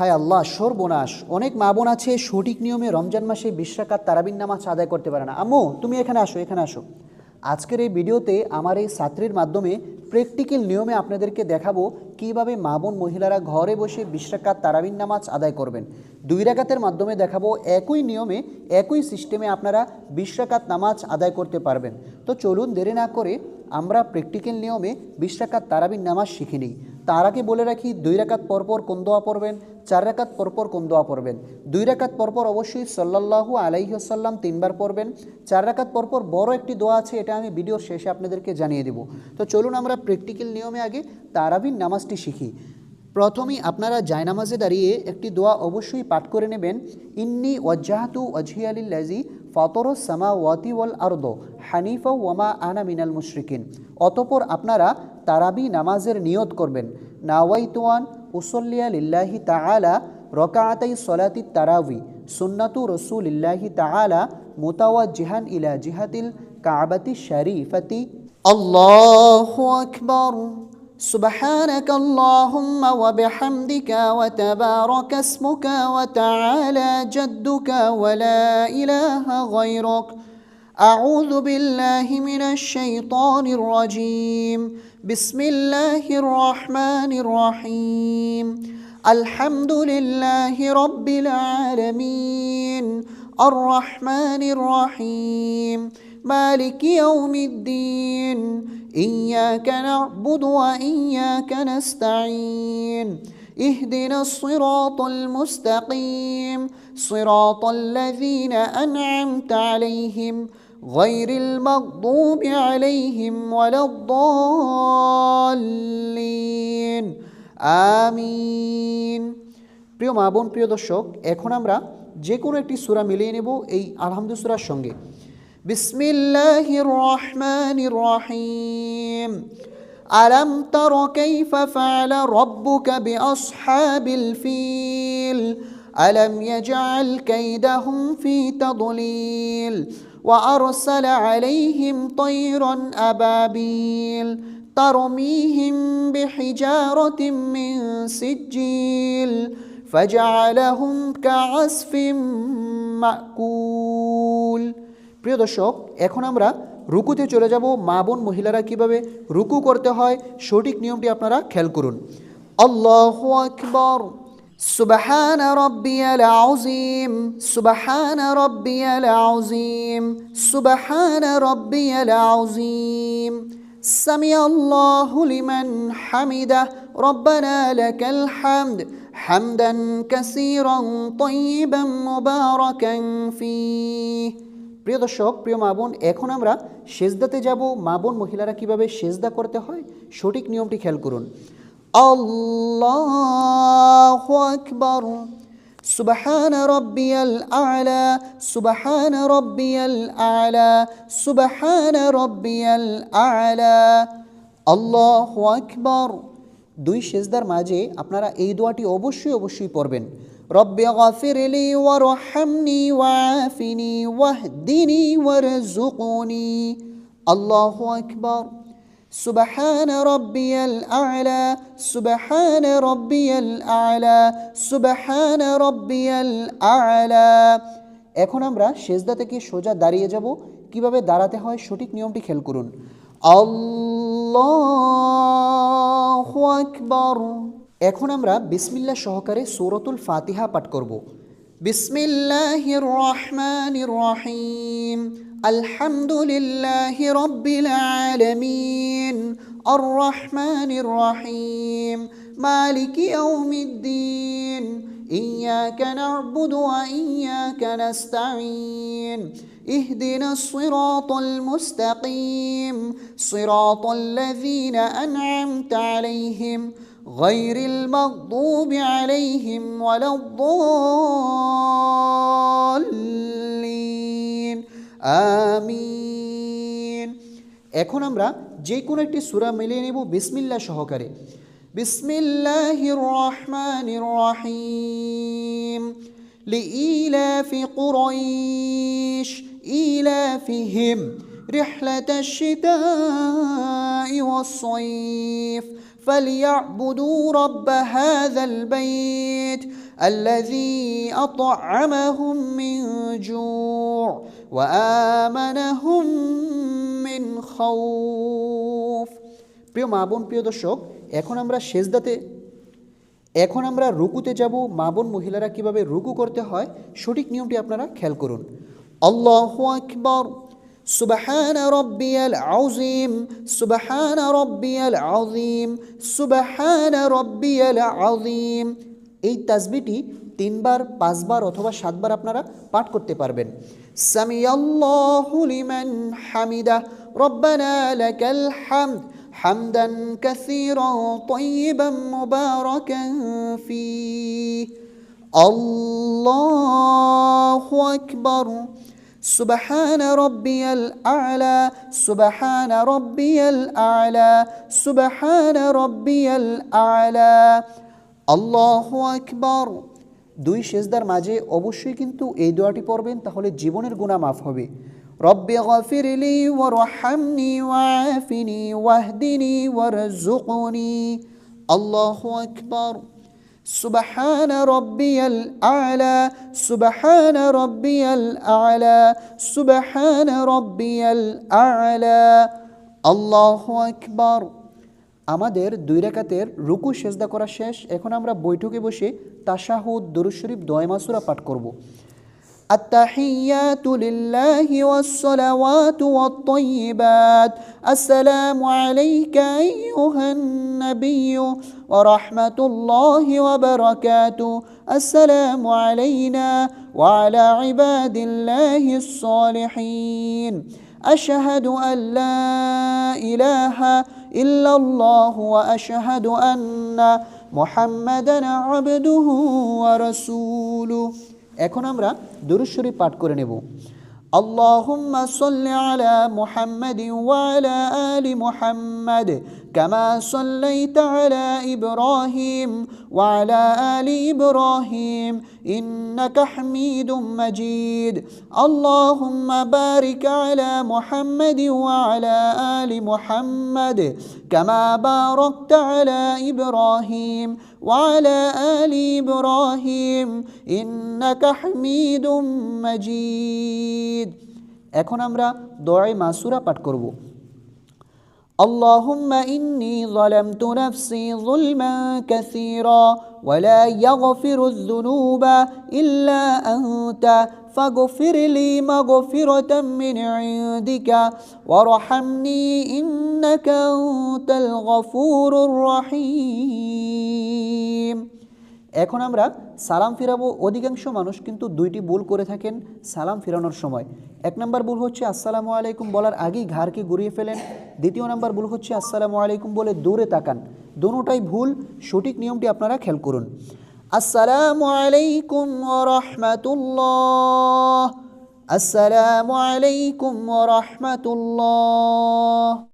হায় আল্লাহ, সর্বনাশ! অনেক মা বোন আছে সঠিক নিয়মে রমজান মাসে 20 রাকাত তারাবির নামাজ আদায় করতে পারে না। আম্মু, তুমি এখানে আসো, এখানে আসো। আজকের এই ভিডিওতে আমার এই ছাত্রীর মাধ্যমে প্র্যাকটিক্যাল নিয়মে আপনাদেরকে দেখাবো কিভাবে মা বোন মহিলারা ঘরে বসে 20 রাকাত তারাবির নামাজ আদায় করবেন। 2 রাকাতের মাধ্যমে দেখাবো একই নিয়মে একই সিস্টেমে আপনারা 20 রাকাত নামাজ আদায় করতে পারবেন। তো চলুন দেরি না করে আমরা প্র্যাকটিক্যাল নিয়মে 20 রাকাত তারাবির নামাজ শিখে নিই। তার আগে বলে রাখি, 2 রাকাত পরপর কোন দোয়া পড়বেন, 4 রাকাত পরপর কোন দোয়া পড়বেন। 2 রাকাত পরপর অবশ্যই সাল্লাল্লাহু আলাইহি ওয়াসাল্লাম 3 বার পড়বেন। 4 রাকাত পরপর বড় একটি দোয়া আছে, এটা আমি ভিডিওর শেষে আপনাদেরকে জানিয়ে দেব। তো চলুন আমরা প্র্যাকটিক্যাল নিয়মে আগে তারাবির নামাজটি শিখি। প্রথমেই আপনারা জায়নামাজে দাঁড়িয়ে একটি দোয়া অবশ্যই পাঠ করে নেবেন। ইন্নী ওয়াজ্জাহতু ওয়াজহিয়া লিল্লাযী ফাতারাস সামাওয়াতি ওয়াল আরদ হানিফা ওয়া মা আনা মিনাল মুশরিকিন। অতঃপর আপনারা তারাবি নামাজের নিয়ত করবেন। নাওয়াইতু আন উসাল্লিয়া লিল্লাহি তাআলা রাকাআতাই সলাতিত তারাবি সুন্নাতু রাসূলিল্লাহি তাআলা মুতাওয়াজ্জিহান ইলা জিহাতিল কাবাতি শরীফাতি। আল্লাহু আকবার। سبحانك اللهم وبحمدك وتبارك اسمك وتعالى جدك ولا إله غيرك. أعوذ بالله من الشيطان الرجيم. بسم الله الرحمن الرحيم. الحمد لله رب العالمين الرحمن الرحيم مالك يوم الدين إياك نعبد وإياك نستعين اهدنا الصراط المستقيم صراط الذين أنعمت عليهم غير المغضوب عليهم ولا الضالين آمين. প্রিয় মা বোন, প্রিয় দর্শক, এখন আমরা যে কোনো একটি সূরা মিলিয়ে নেব এই আলহামদু সূরার সঙ্গে। বিসমিল্লাহির রহমানির রহিম। আলাম তারা কাইফা ফাআলা রাব্বুকা বিআসহাবিল ফিল আলাম ইয়াজআল কাইদাহুম ফি তাদলিল ওয়া আরসালা আলাইহিম তায়রান আবাবিল তারমিহিম বিহিজারাতিন মিন সিজ্জিল ফাজআলাহুম কাআসফিম মাকুল। প্রিয় দর্শক, এখন আমরা রুকুতে চলে যাব। মা বোন মহিলারা কিভাবে রুকু করতে হয় সঠিক নিয়মটি আপনারা খেয়াল করুন। আল্লাহু আকবার। সুবহান রাব্বিয়াল আযীম সুবহান রাব্বিয়াল আযীম সুবহান রাব্বিয়াল আযীম। সামিআল্লাহু লিমান হামিদাহ রব্বানা লাকাল হামদ হামদান কাসীরান তাইয়িবান মুবারাকান ফীহ। প্রিয় দর্শক, প্রিয় মা বোন, এখন আমরা সেজদাতে যাব। মা বোন মহিলারা কিভাবে সেজদা করতে হয় সঠিক নিয়মটি খেয়াল করুন। আল্লাহু আকবার। সুবহান রাব্বিয়াল আ'লা সুবহান রাব্বিয়াল আ'লা সুবহান রাব্বিয়াল আ'লা। আল্লাহু আকবার। 2 সেজদার মাঝে আপনারা এই দোয়াটি অবশ্যই পড়বেন। রব্বি গফিরলি ওয়ারহামনি ওয়াআফিনি ওয়াহদিনি ওয়ারযুকনি। আল্লাহু আকবার। সুবহান রাব্বিয়াল আ'লা সুবহান রাব্বিয়াল আ'লা সুবহান রাব্বিয়াল আ'লা। এখন আমরা সেজদা থেকে সোজা দাঁড়িয়ে যাব। কিভাবে দাঁড়াতে হয় সঠিক নিয়মটি খেয়াল করুন। আল্লাহু আকবার। এখন আমরা বিসমিল্লাহ সহকারে সূরাতুল ফাতিহা পাঠ করব। বিসমিল্লাহির রহমানির রহিম। আলহামদুলিল্লাহি রাব্বিল আলামিন আর রহমানির রহিম মালিকি ইয়াউমিদ্দিন ইয়াকা না'বুদু ওয়া ইয়াকা নাস্তাঈন اهدنا الصراط المستقيم صراط الذين أنعمت عليهم غير المغضوب عليهم ولا الضالين آمين. এখন আমরা যে কোনো একটি সূরা মিলিয়ে নেব বিসমিল্লাহ সহকারে। বিসমিল্লাহির রহমানির রহিম। لإيلاف قريش إيلافهم رحلة الشتاء والصيف فليعبدوا رب هذا البيت الذي أطعمهم من جوع وآمنهم من خوف। প্রিয় মা বোন, প্রিয় দর্শক, এখন আমরা রুকুতে যাব। মা বোন মহিলারা কিভাবে রুকু করতে হয় সঠিক নিয়মটি আপনারা খেয়াল করুন। আল্লাহু আকবার, সুবহানা রাব্বিয়াল আযীম, সুবহানা রাব্বিয়াল আযীম, সুবহানা রাব্বিয়াল আযীম। এই তাসবিহটি 3 বার, 5 বার অথবা 7 বার আপনারা পাঠ করতে পারবেন। সামিয়াল্লাহু লিমান হামিদা, রব্বানা লাকাল হামদ হামদান কাসীরান তাইয়িবান মুবারাকান ফীহ। আল্লাহু আকবার, সুবহানা রাব্বিয়াল আ'লা, সুবহানা রাব্বিয়াল আ'লা, সুবহানা রাব্বিয়াল আ'লা। আল্লাহু আকবার। 2 সেজদার মাঝে অবশ্যই কিন্তু এই দোয়াটি পড়বেন, তাহলে জীবনের গুনাহ মাফ হবে। রব্বি গফিরলি ওয়ারহামনি ওয়াআফিনি ওয়াহদিনি ওয়ারযুকনি। আল্লাহু আকবার। সুবহানা রাব্বিয়াল আ'লা, সুবহানা রাব্বিয়াল আ'লা, সুবহানা রাব্বিয়াল আ'লা। আল্লাহু আকবার। আমাদের 2 রাকাতের রুকু সেজদা করা শেষ। এখন আমরা বৈঠকে বসে তাশাহুদ, দরুদ শরীফ, দোয়া মাসুরা পাঠ করব। التحيات لله والصلوات والطيبات السلام عليك أيها النبي ورحمة الله وبركاته السلام علينا وعلى عباد الله الصالحين أشهد أن لا إله إلا الله وأشهد أن محمدا عبده ورسوله। এখন আমরা দরুদ শরীফ পাঠ করে নেব। اللهم صل على محمد وعلى آل محمد كما صليت على إبراهيم وعلى آل إبراهيم إنك حميد مجيد اللهم بارك على محمد وعلى آل محمد كما باركت على إبراهيم وعلى آل إبراهيم إنك حميد مجيد। এখন আমরা দোয়া মাসুরা পাঠ করব। اللهم إني ظلمت نفسي ظلما كثيرا ولا يغفر الذنوب إلا أنت فاغفر لي مغفرة من عندك وارحمني إنك أنت الغفور الرحيم। এখন আমরা সালাম ফিরাবো। অধিকাংশ মানুষ কিন্তু 2টি ভুল করে থাকেন সালাম ফিরানোর সময়। 1 নম্বর ভুল হচ্ছে আসসালামু আলাইকুম বলার আগেই ঘাড়কে ঘুরিয়ে ফেলেন। 2য় নম্বর ভুল হচ্ছে আসসালামু আলাইকুম বলে দূরে তাকান। দোনোটাই ভুল। সঠিক নিয়মটি আপনারা খেয়াল করুন। আসসালামু আলাইকুম ওয়া রাহমাতুল্লাহ, আসসালামু আলাইকুম ওয়া রাহমাতুল্লাহ।